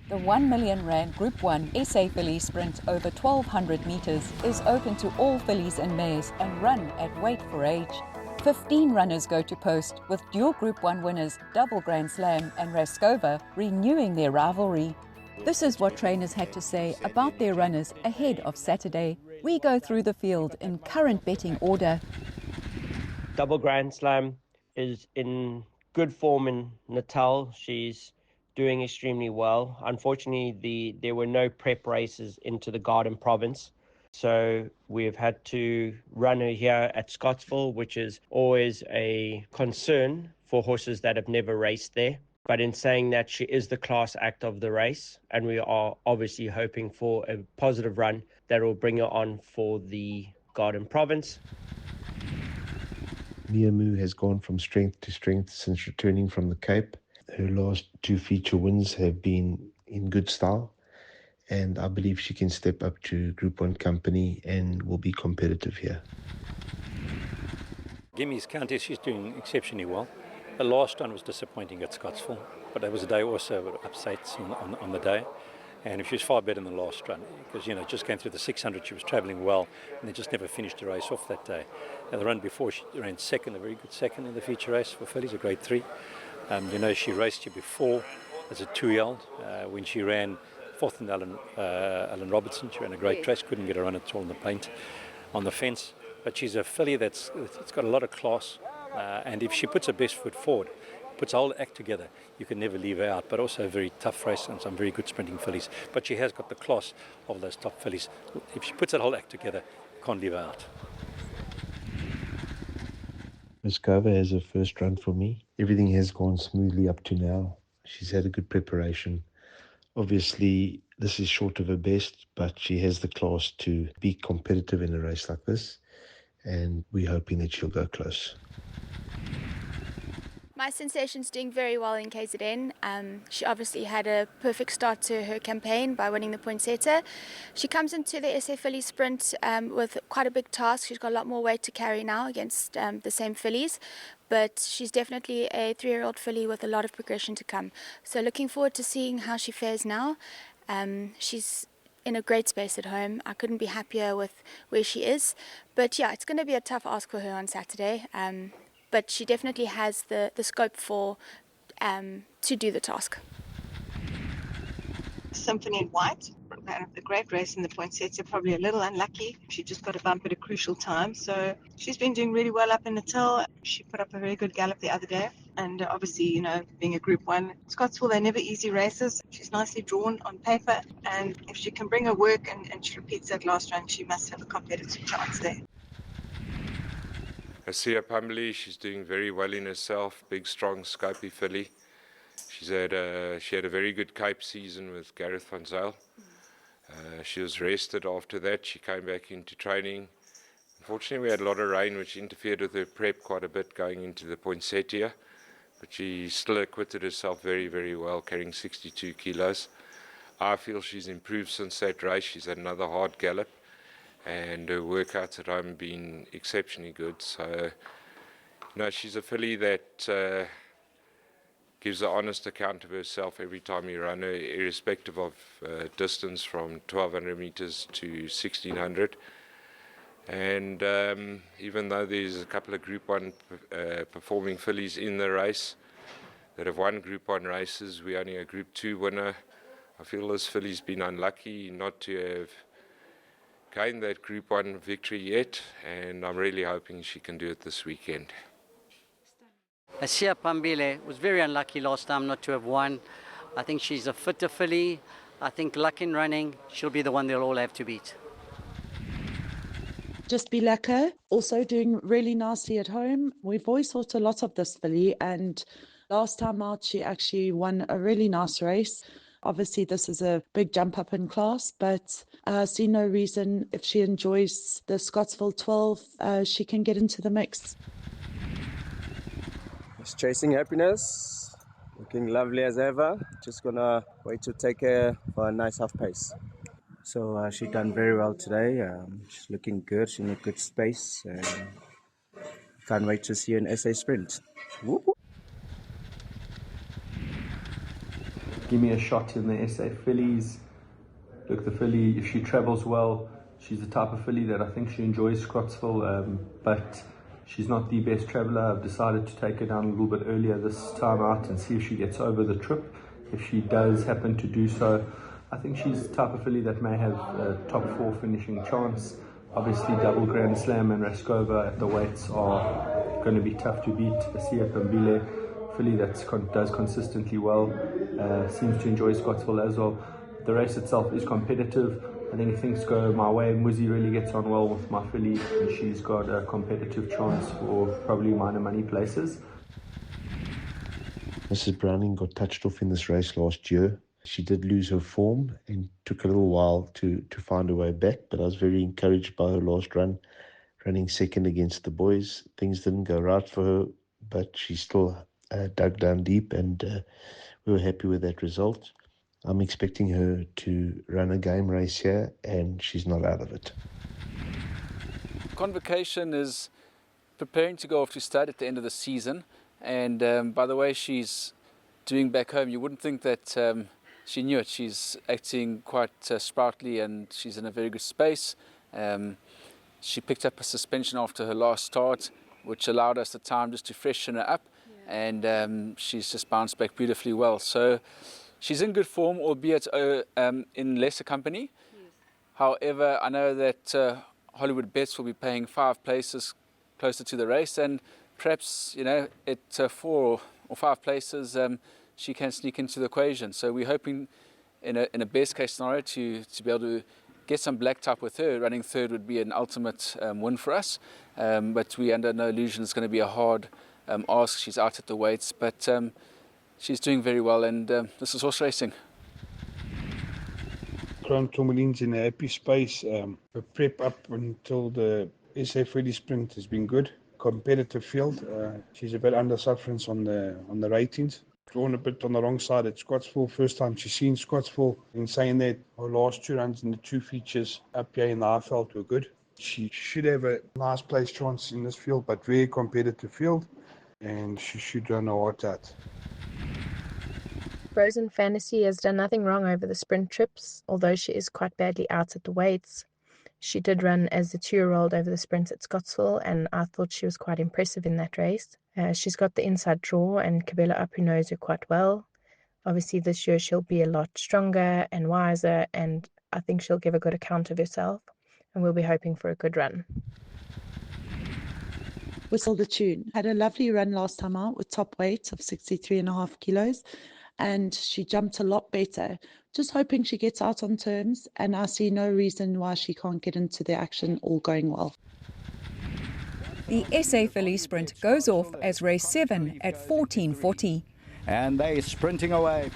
The 1 million rand Group 1 SA Fillies Sprint over 1,200 metres is open to all fillies and mares and run at weight for age. 15 runners go to post, with dual Group 1 winners Double Grand Slam and Raskova renewing their rivalry. This is what trainers had to say about their runners ahead of Saturday. We go through the field in current betting order. Double Grand Slam is in good form in Natal. She's doing extremely well. Unfortunately, there were no prep races into the Garden province. So we've had to run her here at Scottsville, which is always a concern for horses that have never raced there. But in saying that, she is the class act of the race, and we are obviously hoping for a positive run that will bring her on for the Garden province. Miamu has gone from strength to strength since returning from the Cape. Her last 2 feature wins have been in good style, and I believe she can step up to Group 1 company and will be competitive here. Gimmies County, she's doing exceptionally well. The last one was disappointing at Scottsville, but there was a day also with upsets on the day. And she was far better than the last run because, just going through the 600, she was travelling well, and they just never finished the race off that day. And the run before, she ran second, a very good second in the feature race for fillies, a grade 3. She raced here before as a 2-year-old when she ran fourth in Alan Robertson. She ran a great race, couldn't get a run at all on the paint, on the fence. But she's a filly it's got a lot of class, and if she puts her best foot forward, puts a whole act together, you can never leave her out. But also a very tough race and some very good sprinting fillies. But she has got the class of those top fillies. If she puts that whole act together, you can't leave her out. Raskova has her first run for me. Everything has gone smoothly up to now. She's had a good preparation. Obviously, this is short of her best, but she has the class to be competitive in a race like this, and we're hoping that she'll go close. My Sensation's doing very well in KZN. She obviously had a perfect start to her campaign by winning the poinsettia. She comes into the SA Fillies Sprint with quite a big task. She's got a lot more weight to carry now against the same fillies, but she's definitely a 3-year-old filly with a lot of progression to come. So looking forward to seeing how she fares now. She's in a great space at home. I couldn't be happier with where she is. But yeah, it's going to be a tough ask for her on Saturday. But she definitely has the scope for to do the task. Symphony in White, a great race in the poinsettia, probably a little unlucky. She just got a bump at a crucial time. So she's been doing really well up in Natal. She put up a very good gallop the other day. And obviously, being a Group 1, Scottsville, they're never easy races. She's nicely drawn on paper. And if she can bring her work and she repeats that last run, she must have a competitive chance there. Mbhele, she's doing very well in herself. Big, strong, scopy filly. She had a very good Cape season with Gareth van Zyl. She was rested after that. She came back into training. Unfortunately, we had a lot of rain, which interfered with her prep quite a bit going into the poinsettia. But she still acquitted herself very, very well, carrying 62 kilos. I feel she's improved since that race. She's had another hard gallop, and her workouts at home have been exceptionally good. So, she's a filly that gives an honest account of herself every time you run her, irrespective of distance from 1,200 meters to 1,600. And even though there's a couple of Group 1 performing fillies in the race that have won Group 1 races, we only a Group 2 winner. I feel this filly's been unlucky not to have gained that Group 1 victory yet, and I'm really hoping she can do it this weekend. Mbhele was very unlucky last time not to have won. I think she's a fitter filly. I think luck in running, she'll be the one they'll all have to beat. Just be lekker, also doing really nicely at home. We've always thought a lot of this filly, and last time out she actually won a really nice race. Obviously, this is a big jump up in class, but I see no reason if she enjoys the Scottsville 12, she can get into the mix. Just chasing happiness, looking lovely as ever. Just gonna wait to take her for a nice half pace. So she done very well today. She's looking good. She's in a good space. Can't wait to see her in SA Sprint. Whoop, whoop. give me a shot in the SA Fillies. Look, the filly, if she travels well, she's the type of filly that I think she enjoys Scottsville, but she's not the best traveller. I've decided to take her down a little bit earlier this time out and see if she gets over the trip. If she does happen to do so, I think she's the type of filly that may have a top 4 finishing chance. Obviously, double Grand Slam and Raskova at the weights are going to be tough to beat. Mbhele, filly that does consistently well, seems to enjoy Scottsville as well. The race itself is competitive. I think if things go my way, Muzi really gets on well with my filly, and she's got a competitive chance for probably minor money places. Mrs. Browning got touched off in this race last year. She did lose her form and took a little while to find her way back, but I was very encouraged by her last run, running second against the boys. Things didn't go right for her, but she still dug down deep, and we were happy with that result. I'm expecting her to run a game race here, and she's not out of it. Convocation is preparing to go off to stud at the end of the season, and by the way she's doing back home, you wouldn't think that she knew it. She's acting quite sproutly, and she's in a very good space. She picked up a suspension after her last start, which allowed us the time just to freshen her up, and she's just bounced back beautifully well. So she's in good form, albeit in lesser company. Yes. However, I know that Hollywoodbets will be paying 5 places closer to the race, and perhaps, at 4 or 5 places, she can sneak into the equation. So we're hoping, in a best case scenario, to be able to get some black type with her. Running third would be an ultimate win for us, but we're under no illusion it's going to be a hard ask. She's out at the weights, but she's doing very well, and this is horse racing. Crown Tourmaline's in a happy space. The prep up until the SA Fillies Sprint has been good. Competitive field. She's a bit under sufferance on the ratings. Drawn a bit on the wrong side at Scottsville. First time she's seen Scottsville. In saying that, her last 2 runs in the 2 features up here in the Highveld were good. She should have a nice place chance in this field, but very competitive field, and she should run her heart out. Frozen Fantasy has done nothing wrong over the sprint trips, although she is quite badly out at the weights. She did run as a 2-year-old over the sprint at Scottsville, and I thought she was quite impressive in that race. She's got the inside draw, and Kabela up who knows her quite well. Obviously this year she'll be a lot stronger and wiser, and I think she'll give a good account of herself, and we'll be hoping for a good run. Whistle the Tune had a lovely run last time out with top weight of 63.5 kilos, and she jumped a lot better. Just hoping she gets out on terms, and I see no reason why she can't get into the action, all going well. The SA Fillies Sprint goes off as race 7 at 14:40. And they're sprinting away.